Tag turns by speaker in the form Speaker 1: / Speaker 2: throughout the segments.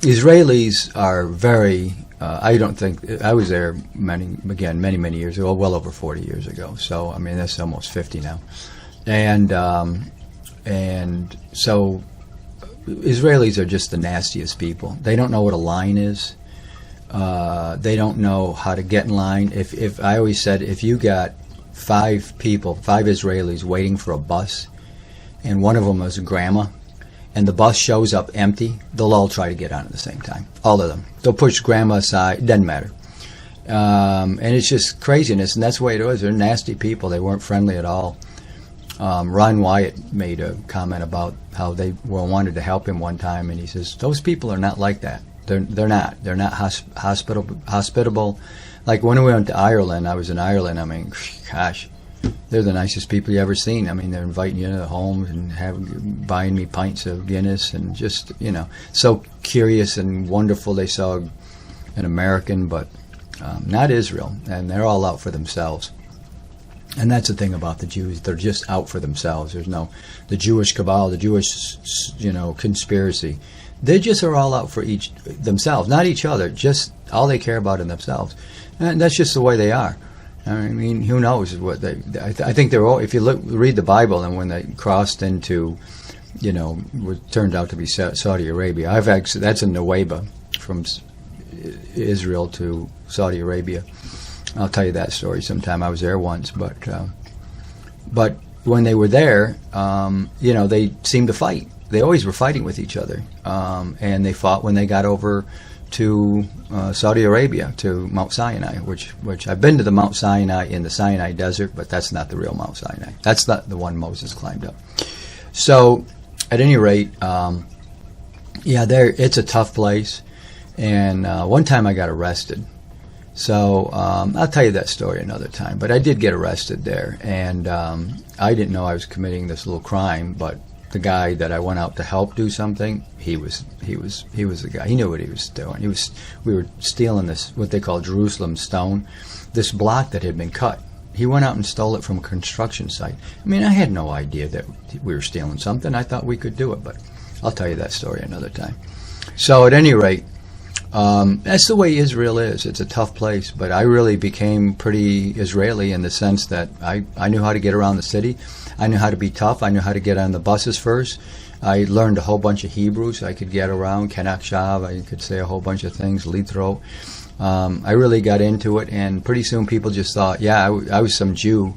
Speaker 1: Israelis are very. I don't think I was there many years ago, well over 40 years ago. So I mean that's almost 50 now, and so Israelis are just the nastiest people. They don't know what a line is. They don't know how to get in line. If I always said if you got five Israelis waiting for a bus, and one of them is a grandma, and the bus shows up empty, they'll all try to get on at the same time. All of them. They'll push grandma aside. It doesn't matter. And it's just craziness, and that's the way it was. They're nasty people. They weren't friendly at all. Ron Wyatt made a comment about how they wanted to help him one time, and he says, those people are not like that. They're not. They're not hospitable. Like when we went to Ireland, I was in Ireland, I mean, gosh, they're the nicest people you ever seen. I mean, they're inviting you to their homes and buying me pints of Guinness and just, so curious and wonderful. They saw an American, but not Israel, and they're all out for themselves. And that's the thing about the Jews. They're just out for themselves. There's no, the Jewish cabal, the Jewish, conspiracy. They just are all out for themselves, not each other, just all they care about in themselves. And that's just the way they are. I mean, who knows what they, I think they're all, if you read the Bible, and when they crossed into, what turned out to be Saudi Arabia, that's in Nuweiba, from Israel to Saudi Arabia. I'll tell you that story sometime. I was there once, but when they were there, they seemed to fight. They always were fighting with each other, and they fought when they got over to Saudi Arabia, to Mount Sinai, which I've been to the Mount Sinai in the Sinai Desert, but that's not the real Mount Sinai. That's not the one Moses climbed up. So, at any rate, it's a tough place, and one time I got arrested. So I'll tell you that story another time. But I did get arrested there, and I didn't know I was committing this little crime. But the guy that I went out to help do something, he was the guy. He knew what he was doing. We were stealing this, what they call Jerusalem stone, this block that had been cut. He went out and stole it from a construction site. I mean, I had no idea that we were stealing something. I thought we could do it, but I'll tell you that story another time. So at any rate, that's the way Israel is. It's a tough place, but I really became pretty Israeli in the sense that I knew how to get around the city. I knew how to be tough. I knew how to get on the buses first. I learned a whole bunch of Hebrew, so I could get around. Kenak Shav, I could say a whole bunch of things. Lithro. I really got into it, and pretty soon people just thought, I was some Jew,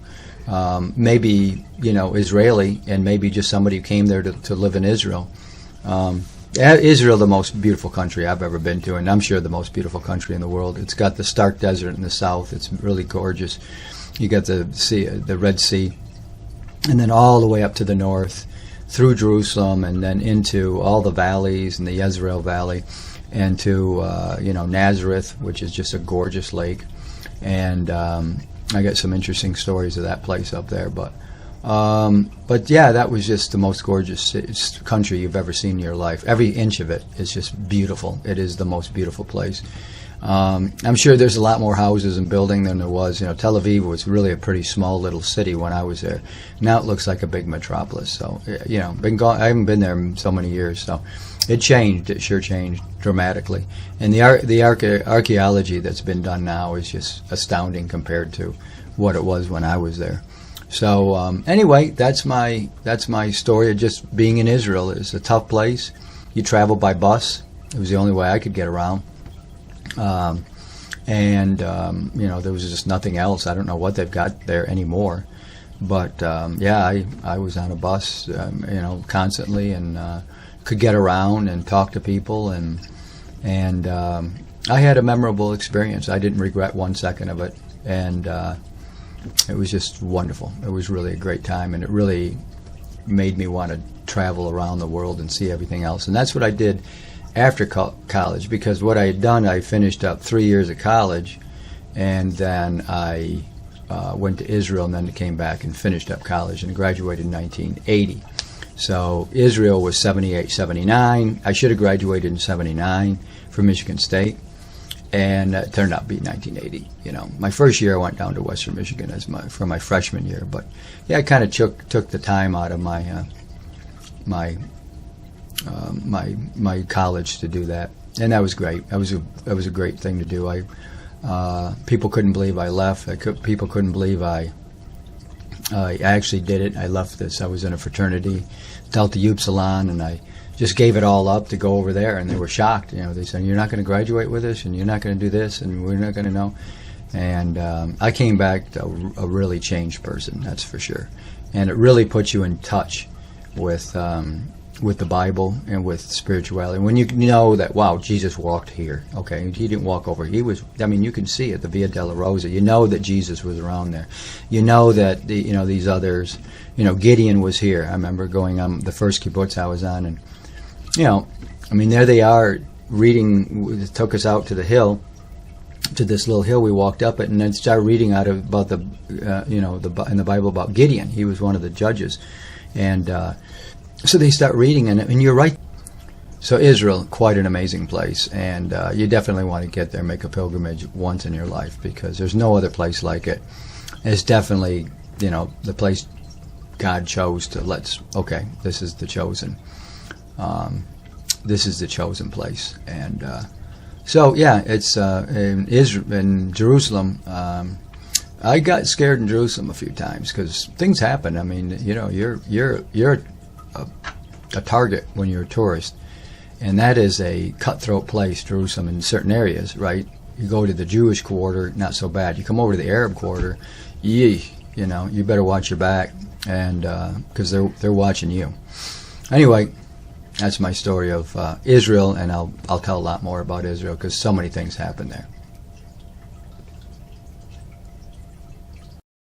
Speaker 1: maybe, Israeli, and maybe just somebody who came there to live in Israel. Israel, the most beautiful country I've ever been to, and I'm sure the most beautiful country in the world. It's got the stark desert in the south. It's really gorgeous. You got the sea, the Red Sea, and then all the way up to the north, through Jerusalem, and then into all the valleys and the Yezreel Valley, and to Nazareth, which is just a gorgeous lake. And I got some interesting stories of that place up there, but that was just the most gorgeous country you've ever seen in your life. Every inch of it is just beautiful. It is the most beautiful place. I'm sure there's a lot more houses and building than there was. Tel Aviv was really a pretty small little city when I was there. Now it looks like a big metropolis. So, I haven't been there in so many years. So it changed. It sure changed dramatically. And the archaeology that's been done now is just astounding compared to what it was when I was there. So anyway, that's my story of just being in Israel. It's a tough place. You travel by bus. It was the only way I could get around. There was just nothing else. I don't know what they've got there anymore. But I was on a bus, constantly, and could get around and talk to people, and I had a memorable experience. I didn't regret 1 second of it, and it was just wonderful. It was really a great time, and it really made me want to travel around the world and see everything else. And that's what I did after college, because what I had done, I finished up 3 years of college, and then I went to Israel, and then came back and finished up college and graduated in 1980. So Israel was 78, 79. I should have graduated in 79 from Michigan State, and it turned out to be 1980. My first year I went down to Western Michigan for my freshman year, but I kind of took the time out of my my college to do that, and that was great. That was a great thing to do. People couldn't believe I left. People couldn't believe I actually did it. I left this. I was in a fraternity, Delta Upsilon, and I just gave it all up to go over there, and they were shocked. They said, "You're not going to graduate with us, and you're not going to do this, and we're not going to know." And I came back a really changed person, that's for sure. And it really puts you in touch with the Bible and with spirituality. When you know that, wow, Jesus walked here. Okay, he didn't walk over. He was. I mean, you can see it, the Via Dolorosa. You know that Jesus was around there. You know that these others. Gideon was here. I remember going on the first kibbutz I was on, and I mean, there they are reading. It took us out to the hill, to this little hill we walked up it, and then started reading about the in the Bible about Gideon. He was one of the judges, and so they start reading, and you're right. So Israel, quite an amazing place, and you definitely want to get there, make a pilgrimage once in your life, because there's no other place like it. It's definitely the place God chose to okay, this is the chosen. This is the chosen place, and so yeah, it's in Jerusalem. I got scared in Jerusalem a few times because things happen. I mean, you're a target when you're a tourist, and that is a cutthroat place, Jerusalem, in certain areas, right? You go to the Jewish quarter, not so bad. You come over to the Arab quarter, you better watch your back, and because they're watching you. Anyway, that's my story of Israel, and I'll tell a lot more about Israel because so many things happen there.